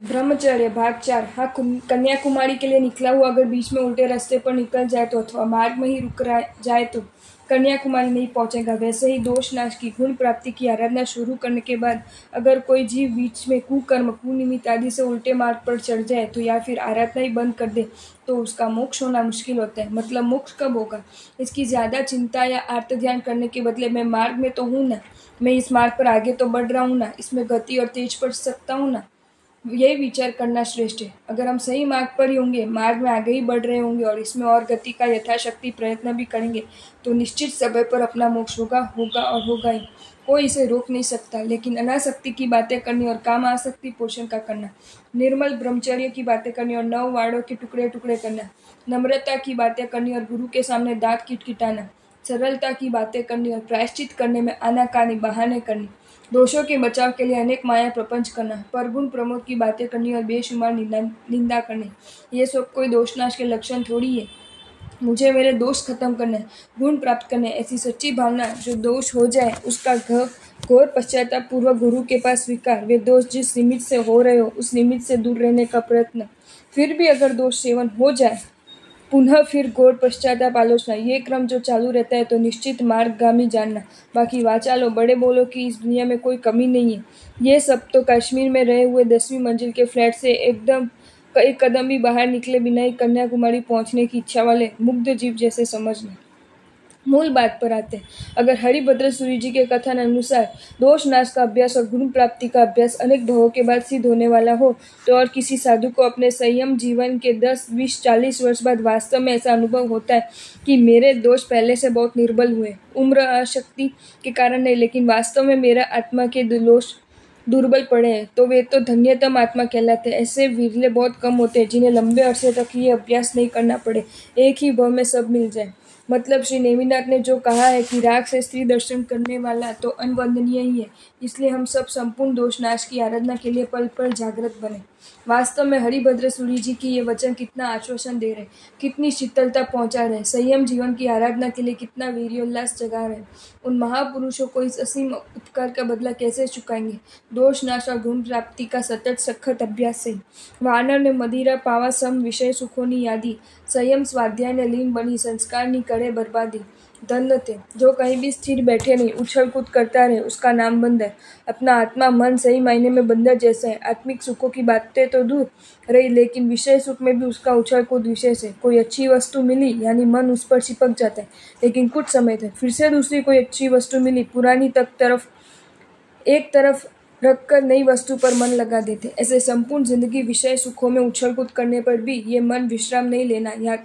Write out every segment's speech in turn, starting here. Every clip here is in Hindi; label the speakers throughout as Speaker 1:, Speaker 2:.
Speaker 1: ब्रह्मचर्य भाग 4। हाँ, कन्याकुमारी के लिए निकला हुआ अगर बीच में उल्टे रास्ते पर निकल जाए तो अथवा मार्ग में ही रुक जाए तो कन्याकुमारी नहीं पहुंचेगा। वैसे ही दोष नाश की गुण प्राप्ति की आराधना शुरू करने के बाद अगर कोई जीव बीच में कुकर्म कुनिमित्त आदि से उल्टे मार्ग पर चढ़ जाए तो या फिर आराधना ही बंद कर दे तो उसका मोक्ष होना मुश्किल होता है। मतलब मोक्ष कब होगा, इसकी ज्यादा चिंता या आर्त ध्यान करने के बदले मैं मार्ग में तो हूँ ना, मैं इस मार्ग पर आगे तो बढ़ रहा हूँ ना, इसमें गति और तेज पड़ सकता हूँ ना, यही विचार करना श्रेष्ठ है। अगर हम सही मार्ग पर ही होंगे, मार्ग में आगे ही बढ़ रहे होंगे और इसमें और गति का यथाशक्ति प्रयत्न भी करेंगे तो निश्चित समय पर अपना मोक्ष होगा और होगा ही। कोई इसे रोक नहीं सकता। लेकिन अनासक्ति की बातें करनी और काम आसक्ति पोषण का करना, निर्मल ब्रह्मचर्य की बातें करनी और 9 वाड़ों के टुकड़े टुकड़े करना, नम्रता की बातें करनी और गुरु के सामने दांत किटकिटाना, सरलता की बातें करनी और प्रायश्चित करने में आनाकानी बहाने करनी, दोषों के बचाव के लिए अनेक माया प्रपंच करना, परगुण प्रमोद की बातें करनी और बेशुमार निंदा करनी, ये सब कोई दोषनाश के लक्षण थोड़ी है। मुझे मेरे दोष खत्म करने, गुण प्राप्त करने, ऐसी सच्ची भावना, जो दोष हो जाए उसका घोर पश्चाताप पूर्वक गुरु के पास स्वीकार, वे दोष जिस निमित्त से हो रहे हो उस निमित्त से दूर रहने का प्रयत्न, फिर भी अगर दोष सेवन हो जाए पुनः फिर घोर पश्चाताप आलोचना, ये क्रम जो चालू रहता है तो निश्चित मार्गगामी जानना। बाकी वाचालो बड़े बोलो कि इस दुनिया में कोई कमी नहीं है। ये सब तो कश्मीर में रहे हुए 10वीं मंजिल के फ्लैट से एकदम एक कदम भी बाहर निकले बिना ही कन्याकुमारी पहुंचने की इच्छा वाले मुग्ध जीव जैसे समझना। मूल बात पर आते हैं। अगर हरिभद्र सूरी जी के कथन अनुसार दोष नाश का अभ्यास और गुण प्राप्ति का अभ्यास अनेक भवों के बाद सिद्ध होने वाला हो तो और किसी साधु को अपने संयम जीवन के 10, 20, 40 वर्ष बाद वास्तव में ऐसा अनुभव होता है कि मेरे दोष पहले से बहुत निर्बल हुए, उम्र अशक्ति के कारण नहीं, लेकिन वास्तव में मेरा आत्मा के दोष दुर्बल पड़े हैं, तो वे तो धन्यतम आत्मा कहलाते हैं। ऐसे विरले बहुत कम होते हैं जिन्हें लंबे अरसे तक ये अभ्यास नहीं करना पड़े, एक ही भव में सब मिल जाए। मतलब श्री नेमिनाथ ने जो कहा है कि राग से स्त्री दर्शन करने वाला तो अनवंदनीय ही है, इसलिए हम सब संपूर्ण दोष नाश की आराधना के लिए पल पल जागृत बने। वास्तव में हरिभद्र सूरी जी की ये वचन कितना आश्वासन दे रहे, कितनी शीतलता पहुंचा रहे, संयम जीवन की आराधना के लिए कितना वीर्योल्लास जगा रहे। उन महापुरुषों को इस असीम उपकार का बदला कैसे चुकाएंगे? दोष नाश और गुण प्राप्ति का सतत सखत अभ्यास से। वानर ने मदिरा पावा सम विषय सुखोनी यादी, संयम स्वाध्याय ने लीन बनी संस्कार नी करे बर्बादी। धन्य थे जो कहीं भी स्थिर बैठे नहीं, उछल कूद करता रहे, उसका नाम बंदर। अपना आत्मा मन सही मायने में बंदर जैसा है। आत्मिक सुखों की बातें तो दूर रही, लेकिन विषय सुख में भी उसका उछल कूद विशेष है। कोई अच्छी वस्तु मिली यानी मन उस पर चिपक जाता है, लेकिन कुछ समय तक फिर से दूसरी कोई अच्छी वस्तु मिली, पुरानी एक तरफ रखकर नई वस्तु पर मन लगा देते। ऐसे संपूर्ण जिंदगी विषय सुखों में उछल कूद करने पर भी ये मन विश्राम नहीं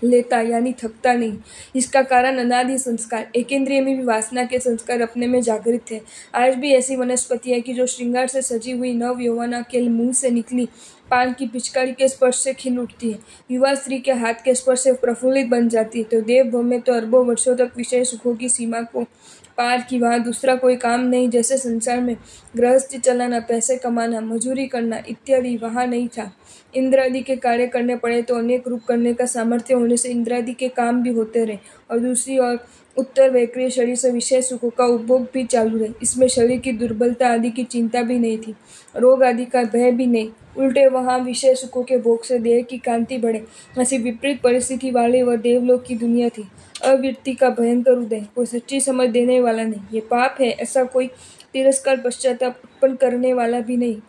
Speaker 1: लेता यानी थकता नहीं। इसका कारण अनादि संस्कार, एकेंद्रिय में भी वासना के संस्कार अपने में जागृत थे। आज भी ऐसी वनस्पति है कि जो श्रृंगार से सजी हुई नव यौवना के मुंह से निकली पान की पिचकारी के स्पर्श से खिल उठती है, युवा स्त्री के हाथ के स्पर्श से प्रफुल्लित बन जाती है, तो देवभव में तो अरबों वर्षों तक विषय सुखों की सीमा को पार की वहाँ दूसरा कोई काम नहीं। जैसे संसार में गृहस्थी चलाना, पैसे कमाना, मजूरी करना इत्यादि वहाँ नहीं था। इंद्र आदि के कार्य करने पड़े तो अनेक रूप करने का सामर्थ्य होने से इंद्र आदि के काम भी होते रहे, और दूसरी ओर उत्तर वैक्रिय शरीर से विषय सुखों का उपभोग भी चालू रहे। इसमें शरीर की दुर्बलता आदि की चिंता भी नहीं थी, रोग आदि का भय भी नहीं। उल्टे वहाँ विषय सुखों के भोग से देह की कांति बढ़े, ऐसी विपरीत परिस्थिति वाली वह देवलोक की दुनिया थी। अवृत्ति का भयंकर उदय, कोई सच्ची समझ देने वाला नहीं। ये पाप है ऐसा कोई तिरस्कार पश्चाताप उत्पन्न करने वाला भी नहीं।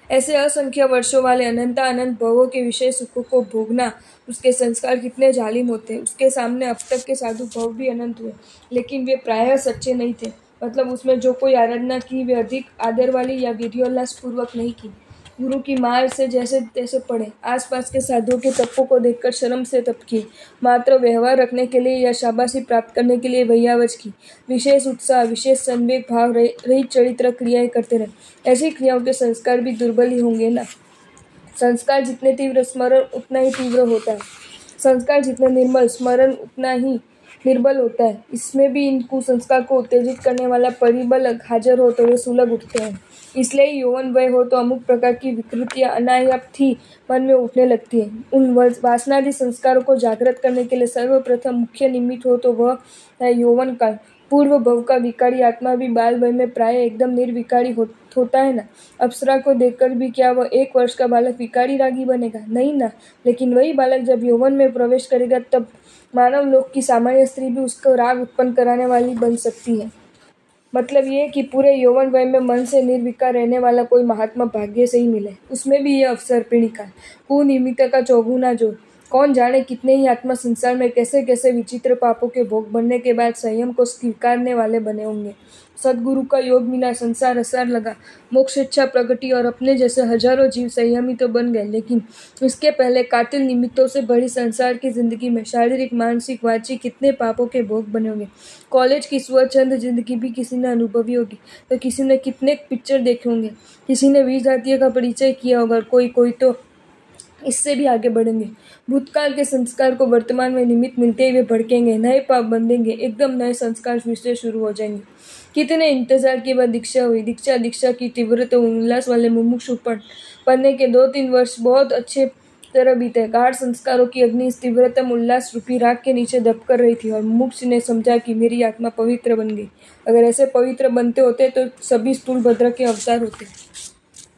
Speaker 1: ऐसे असंख्य वर्षों वाले अनंत भवों के विषय सुखों को भोगना, उसके संस्कार कितने जालिम होते। उसके सामने अब तक के साधु भव भी अनंत हुए, लेकिन वे प्रायः सच्चे नहीं थे। मतलब उसमें जो कोई आराधना की वे अधिक आदर वाली या वीर्योल्लास पूर्वक नहीं की। गुरु की मार से जैसे तैसे पड़े, आसपास के साधुओं के तपों को देखकर शर्म से तप किए, मात्र व्यवहार रखने के लिए या शाबाशी प्राप्त करने के लिए वैयावच की, विशेष उत्साह, विशेष संवेग भाव रहित चरित्र क्रियाएं करते रहे। ऐसी क्रियाओं के संस्कार भी दुर्बल ही होंगे ना। संस्कार जितने तीव्र, स्मरण उतना ही तीव्र होता है। संस्कार जितने निर्मल, स्मरण उतना ही निर्बल होता है। इसमें भी इन कुसंस्कार को उत्तेजित करने वाला परिबल हाजिर हो तो वे सुलग उठते हैं। इसलिए यौवन वय हो तो अमुक प्रकार की विकृतियां अनायास ही मन में उठने लगती है। उन वासनादि संस्कारों को जागृत करने के लिए सर्वप्रथम मुख्य निमित्त हो तो वह है यौवन काल। पूर्व भव का विकारी आत्मा भी बाल वय में प्राय एकदम निर्विकारी होता है ना। अप्सरा को देखकर भी क्या वह 1 वर्ष का बालक विकारी रागी बनेगा? नहीं ना। लेकिन वही बालक जब यौवन में प्रवेश करेगा तब मानव लोक की सामान्य स्त्री भी उसको राग उत्पन्न कराने वाली बन सकती है। मतलब ये कि पूरे यौवन वय में मन से निर्विकार रहने वाला कोई महात्मा भाग्य से ही मिले, उसमें भी ये अवसर पीड़िका कुनिमित्त का चौगुना जोर। कौन जाने कितने ही आत्मा संसार में कैसे कैसे विचित्र पापों के भोग बनने के बाद संयम को स्वीकारने वाले बने होंगे। सदगुरु का योग मिला, संसार असार लगा, मोक्ष इच्छा प्रगटी और अपने जैसे हजारों जीव संयमी तो बन गए, लेकिन इसके पहले कातिल निमित्तों से भरी संसार की जिंदगी में शारीरिक मानसिक वाचिक कितने पापों के भोग बने होंगे। कॉलेज की स्वच्छंद जिंदगी भी किसी ने अनुभवी होगी, तो किसी ने कितने पिक्चर देखे होंगे, किसी ने विजातीय का परिचय किया होगा, कोई तो इससे भी आगे बढ़ेंगे। भूतकाल के संस्कार को वर्तमान में निमित्त मिलते ही वे भड़केंगे, नए पाप बंधेंगे, एकदम नए संस्कार फिर से शुरू हो जाएंगे। कितने इंतजार के बाद दीक्षा हुई। दीक्षा की तीव्रता उल्लास वाले मुमुक्षु पढ़ने के 2-3 वर्ष बहुत अच्छे तरह बीते। गाढ़ संस्कारों की अग्नि इस तीव्रतम उल्लास रूपी राग के नीचे दब कर रही थी और मुमुक्ष ने समझा कि मेरी आत्मा पवित्र बन गई। अगर ऐसे पवित्र बनते होते तो सभी स्थूलभद्र के अवतार होते।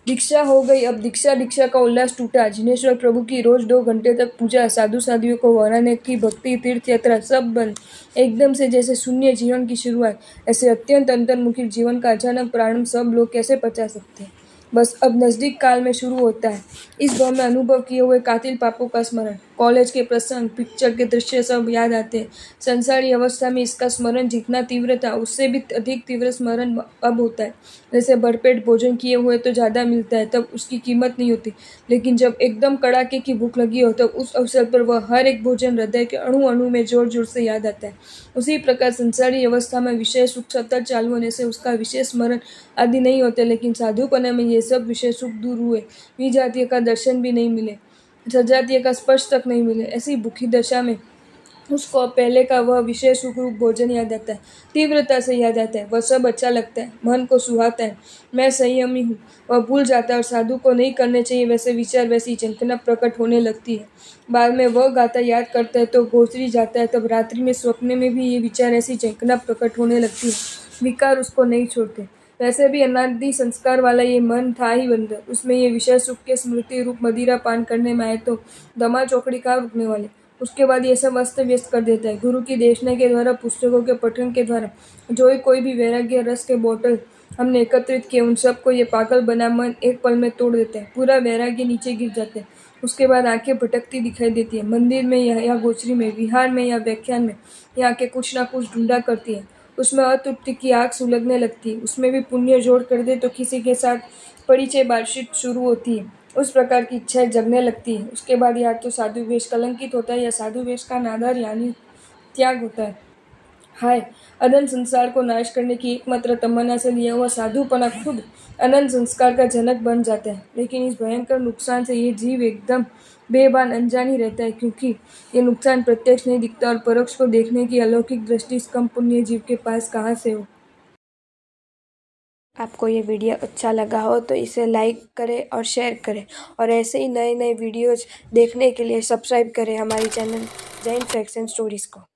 Speaker 1: दीक्षा हो गई। अब दीक्षा का उल्लास टूटा। जिनेश्वर प्रभु की रोज 2 घंटे तक पूजा, साधु साधुओं को वराने की भक्ति, तीर्थ यात्रा सब बंद। एकदम से जैसे शून्य जीवन की शुरुआत। ऐसे अत्यंत अंतर्मुखी जीवन का अचानक प्रारंभ सब लोग कैसे पचा सकते हैं? बस अब नजदीक काल में शुरू होता है इस भाव में अनुभव किए हुए कातिल पापों का स्मरण। कॉलेज के प्रसंग, पिक्चर के दृश्य सब याद आते हैं। संसारी अवस्था में इसका स्मरण जितना तीव्र था उससे भी अधिक तीव्र स्मरण अब होता है। जैसे भरपेट भोजन किए हुए तो ज़्यादा मिलता है तब उसकी कीमत नहीं होती, लेकिन जब एकदम कड़ाके की भूख लगी हो तब उस अवसर पर वह हर एक भोजन हृदय के अणु अणु में जोर जोर से याद आता है। उसी प्रकार संसारी अवस्था में विषय सुख सतत चालू होने से उसका विशेष स्मरण आदि नहीं होते, लेकिन साधुपने में ये सब विषय सुख दूर हुए, विजातीय का दर्शन भी नहीं मिले, सजातीय का स्पर्श तक नहीं मिले। ऐसी भूखी दशा में उसको पहले का वह विषय सुख रूप भोजन याद आता है, तीव्रता से याद आता है। वह सब अच्छा लगता है, मन को सुहाता है। मैं संयमी हूँ, वह भूल जाता है और साधु को नहीं करने चाहिए वैसे विचार, वैसी चेतना प्रकट होने लगती है। बाद में वह गाता याद करता है तो गोचरी जाता है, तब रात्रि में स्वप्न में भी ये विचार, ऐसी चेतना प्रकट होने लगती है। विकार उसको नहीं छोड़ते। वैसे भी अनादि संस्कार वाला ये मन था ही बंदर, उसमें ये विषय सुख के स्मृति रूप मदिरा पान करने में आए तो दमा चौकड़ी कहाँ रुकने वाले। उसके बाद ये सब अस्त व्यस्त कर देता है। गुरु की देशना के द्वारा, पुस्तकों के पठन के द्वारा जो ही कोई भी वैराग्य रस के बोतल हमने एकत्रित किए, उन सबको ये पागल बना मन एक पल में तोड़ देता है। पूरा वैराग्य नीचे गिर जाता है। उसके बाद आंखें भटकती दिखाई देती है। मंदिर में या गोचरी में, विहार में या व्याख्यान में, ये आंखें कुछ ना कुछ ढूंढा करती है। उसमें अतृप्ति की आग सुलगने लगती है। उसमें भी पुण्य जोड़ कर दे तो किसी के साथ परिचय बातचीत शुरू होती है। उस प्रकार की इच्छाएं जगने लगती है। उसके बाद या तो साधु वेश कलंकित होता है या साधु वेश का नादार यानी त्याग होता है। हाय, अनंत संसार को नाश करने की एकमात्र तमन्ना से लिया हुआ साधुपना खुद अनंत संस्कार का जनक बन जाता है। लेकिन इस भयंकर नुकसान से ये जीव एकदम बेभान अनजान ही रहता है, क्योंकि ये नुकसान प्रत्यक्ष नहीं दिखता और परोक्ष को देखने की अलौकिक दृष्टि इस कम पुण्य जीव के पास कहाँ से हो। आपको ये वीडियो अच्छा लगा हो तो इसे लाइक करें और शेयर करें, और ऐसे ही नए नए वीडियोज़ देखने के लिए सब्सक्राइब करें हमारी channel Jain facts and stories को।